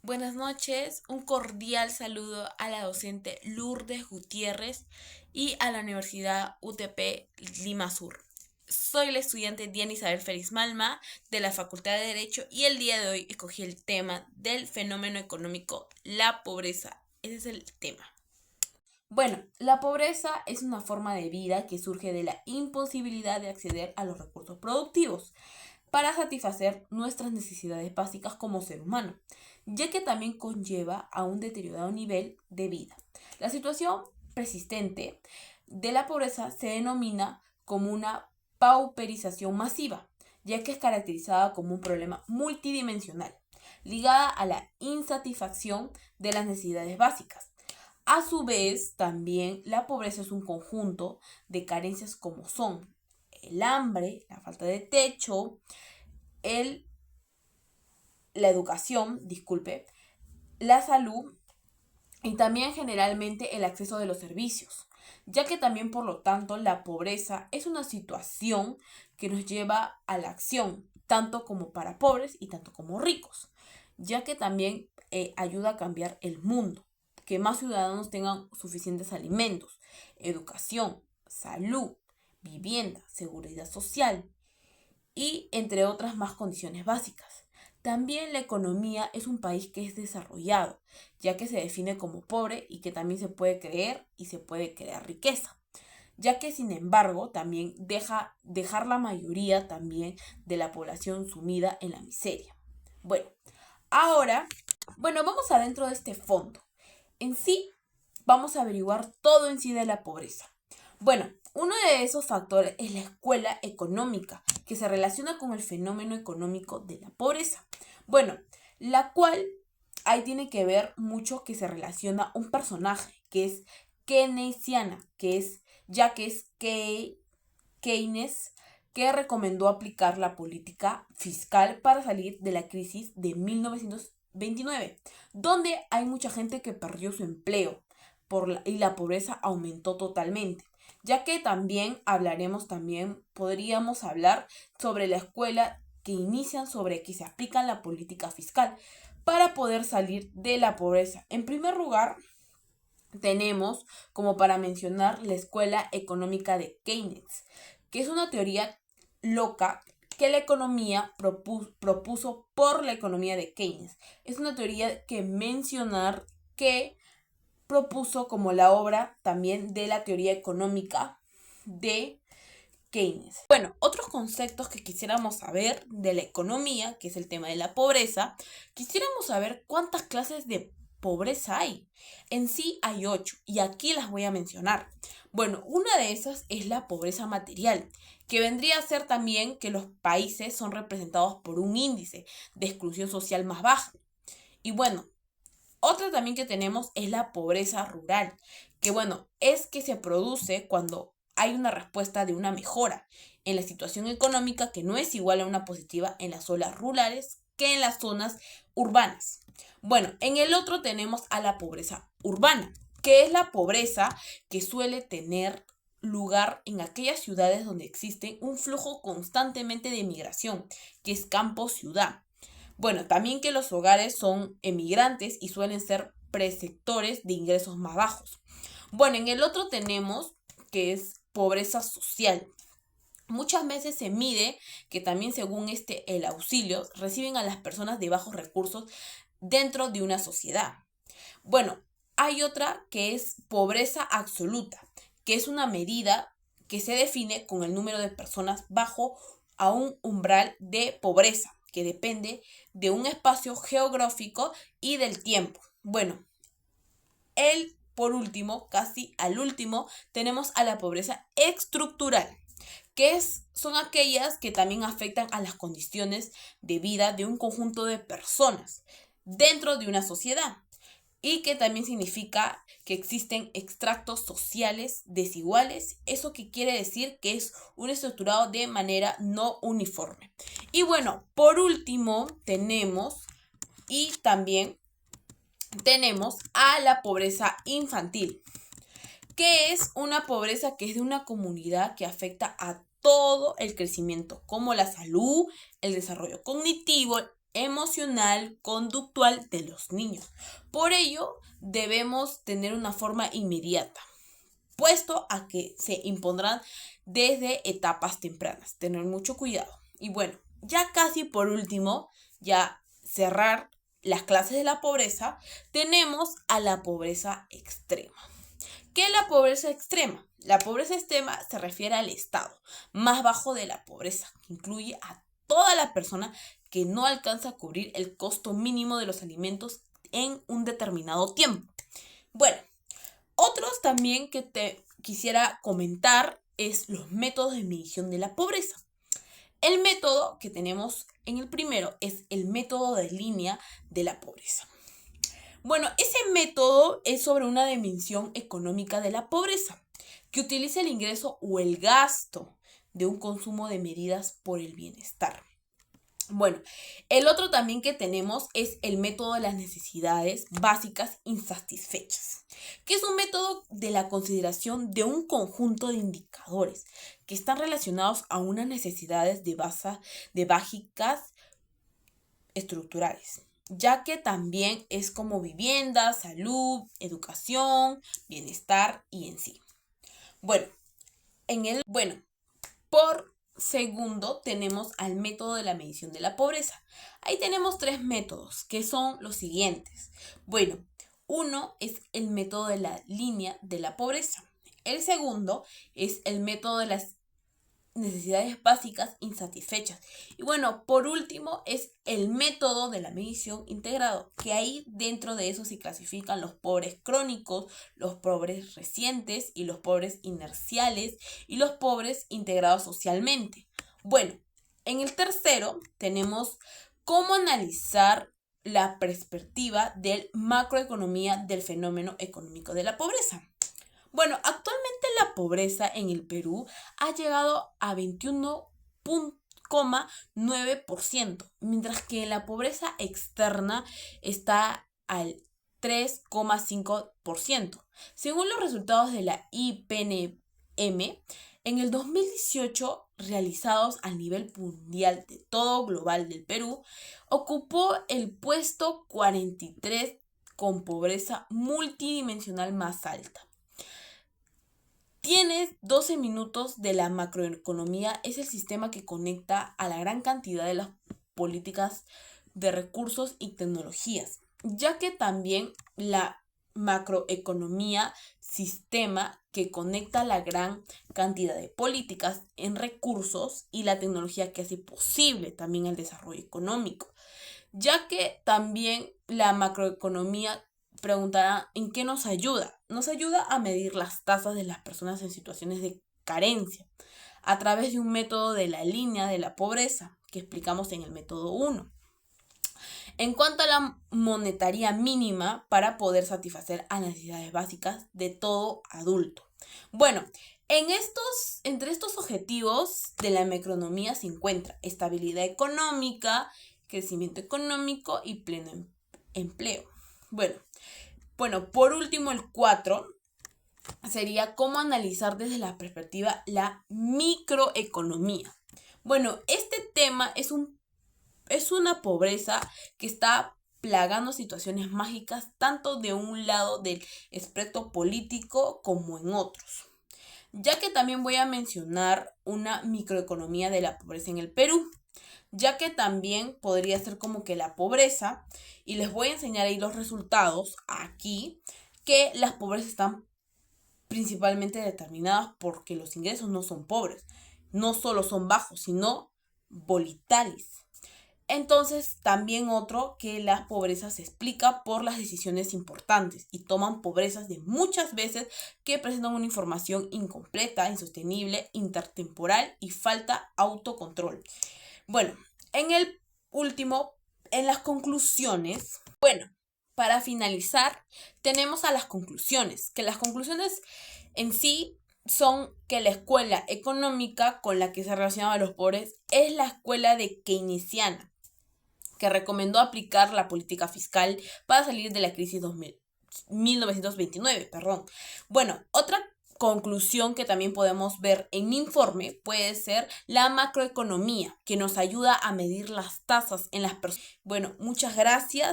Buenas noches, un cordial saludo a la docente Lourdes Gutiérrez y a la Universidad UTP Lima Sur. Soy la estudiante Diana Isabel Félix Malma de la Facultad de Derecho y el día de hoy escogí el tema del fenómeno económico, la pobreza. Ese es el tema. Bueno, la pobreza es una forma de vida que surge de la imposibilidad de acceder a los recursos productivos para satisfacer nuestras necesidades básicas como ser humano, ya que también conlleva a un deteriorado nivel de vida. La situación persistente de la pobreza se denomina como una pauperización masiva, ya que es caracterizada como un problema multidimensional, ligada a la insatisfacción de las necesidades básicas. A su vez, también la pobreza es un conjunto de carencias como son el hambre, la falta de techo, el, la educación, disculpe, la salud y también generalmente el acceso de los servicios, ya que también por lo tanto la pobreza es una situación que nos lleva a la acción, tanto como para pobres y tanto como ricos, ya que también ayuda a cambiar el mundo, que más ciudadanos tengan suficientes alimentos, educación, salud, vivienda, seguridad social, y entre otras más condiciones básicas. También la economía es un país que es desarrollado, ya que se define como pobre y que también se puede creer y se puede crear riqueza, ya que sin embargo también dejar la mayoría también de la población sumida en la miseria. Bueno, ahora, vamos adentro de este fondo. En sí, vamos a averiguar todo en sí de la pobreza. Bueno, uno de esos factores es la escuela económica, que se relaciona con el fenómeno económico de la pobreza. Bueno, la cual ahí tiene que ver mucho que se relaciona un personaje que es keynesiana, ya que es Keynes, que recomendó aplicar la política fiscal para salir de la crisis de 1929, donde hay mucha gente que perdió su empleo y la pobreza aumentó totalmente. Ya que también podríamos hablar sobre la escuela que inician sobre que se aplica la política fiscal para poder salir de la pobreza. En primer lugar, tenemos como para mencionar la escuela económica de Keynes, que es una teoría loca que la economía propuso por la economía de Keynes. Es una teoría que mencionar que propuso como la obra también de la teoría económica de Keynes. Bueno, otros conceptos que quisiéramos saber de la economía, que es el tema de la pobreza, quisiéramos saber cuántas clases de pobreza hay. En sí hay 8 y aquí las voy a mencionar. Bueno, una de esas es la pobreza material, que vendría a ser también que los países son representados por un índice de exclusión social más bajo. Y bueno, otra también que tenemos es la pobreza rural, que bueno, es que se produce cuando hay una respuesta de una mejora en la situación económica que no es igual a una positiva en las zonas rurales que en las zonas urbanas. Bueno, en el otro tenemos a la pobreza urbana, que es la pobreza que suele tener lugar en aquellas ciudades donde existe un flujo constantemente de migración, que es campo-ciudad. Bueno, también que los hogares son emigrantes y suelen ser preceptores de ingresos más bajos. Bueno, en el otro tenemos que es pobreza social. Muchas veces se mide que también según el auxilio reciben a las personas de bajos recursos dentro de una sociedad. Bueno, hay otra que es pobreza absoluta, que es una medida que se define con el número de personas bajo a un umbral de pobreza, que depende de un espacio geográfico y del tiempo. Bueno, por último, casi al último, tenemos a la pobreza estructural, son aquellas que también afectan a las condiciones de vida de un conjunto de personas dentro de una sociedad y que también significa que existen extractos sociales desiguales, eso que quiere decir que es un estructurado de manera no uniforme. Y bueno, por último también tenemos a la pobreza infantil, que es una pobreza que es de una comunidad que afecta a todo el crecimiento, como la salud, el desarrollo cognitivo, emocional, conductual de los niños. Por ello, debemos tener una forma inmediata, puesto a que se impondrán desde etapas tempranas. Tener mucho cuidado. Y bueno, ya casi por último, ya cerrar las clases de la pobreza, tenemos a la pobreza extrema. ¿Qué es la pobreza extrema? La pobreza extrema se refiere al estado más bajo de la pobreza, que incluye a toda la persona que no alcanza a cubrir el costo mínimo de los alimentos en un determinado tiempo. Bueno, otros también que te quisiera comentar es los métodos de medición de la pobreza. El método que tenemos en el primero es el método de línea de la pobreza. Bueno, ese método es sobre una dimensión económica de la pobreza, que utiliza el ingreso o el gasto de un consumo de medidas por el bienestar. Bueno, el otro también que tenemos es el método de las necesidades básicas insatisfechas, que es un método de la consideración de un conjunto de indicadores que están relacionados a unas necesidades de básicas estructurales, ya que también es como vivienda, salud, educación, bienestar y en sí. Bueno, por segundo tenemos al método de la medición de la pobreza. Ahí tenemos 3 métodos que son los siguientes. Bueno, uno es el método de la línea de la pobreza. El segundo es el método de las necesidades básicas insatisfechas. Y bueno, por último es el método de la medición integrado, que ahí dentro de eso se clasifican los pobres crónicos, los pobres recientes y los pobres inerciales y los pobres integrados socialmente. Bueno, en el tercero tenemos cómo analizar la perspectiva del macroeconomía del fenómeno económico de la pobreza. Bueno, actualmente la pobreza en el Perú ha llegado a 21,9%, mientras que la pobreza externa está al 3,5%. Según los resultados de la IPNM, en el 2018, realizados a nivel mundial de todo global del Perú, ocupó el puesto 43 con pobreza multidimensional más alta. Tienes 12 minutos de la macroeconomía, es el sistema que conecta a la gran cantidad de las políticas de recursos y tecnologías, ya que también la macroeconomía, sistema que conecta la gran cantidad de políticas en recursos y la tecnología que hace posible también el desarrollo económico, ya que también la macroeconomía preguntará en qué nos ayuda. Nos ayuda a medir las tasas de las personas en situaciones de carencia a través de un método de la línea de la pobreza que explicamos en el método 1. En cuanto a la monetaria mínima para poder satisfacer a necesidades básicas de todo adulto. Bueno, entre estos objetivos de la macroeconomía se encuentra estabilidad económica, crecimiento económico y pleno empleo. Bueno, por último el 4 sería cómo analizar desde la perspectiva la microeconomía. Bueno, este tema es una pobreza que está plagando situaciones mágicas tanto de un lado del espectro político como en otros. Ya que también voy a mencionar una microeconomía de la pobreza en el Perú, ya que también podría ser como que la pobreza, y les voy a enseñar ahí los resultados aquí, que las pobrezas están principalmente determinadas porque los ingresos no son pobres, no solo son bajos, sino volatales. Entonces, también otro que la pobreza se explica por las decisiones importantes y toman pobrezas de muchas veces que presentan una información incompleta, insostenible, intertemporal y falta autocontrol. Bueno, en el último, en las conclusiones, para finalizar, tenemos a las conclusiones, que las conclusiones en sí son que la escuela económica con la que se relacionaban los pobres es la escuela de keynesiana, que recomendó aplicar la política fiscal para salir de la crisis 1929. Bueno, otra conclusión que también podemos ver en mi informe puede ser la macroeconomía, que nos ayuda a medir las tasas en las personas. Bueno, muchas gracias.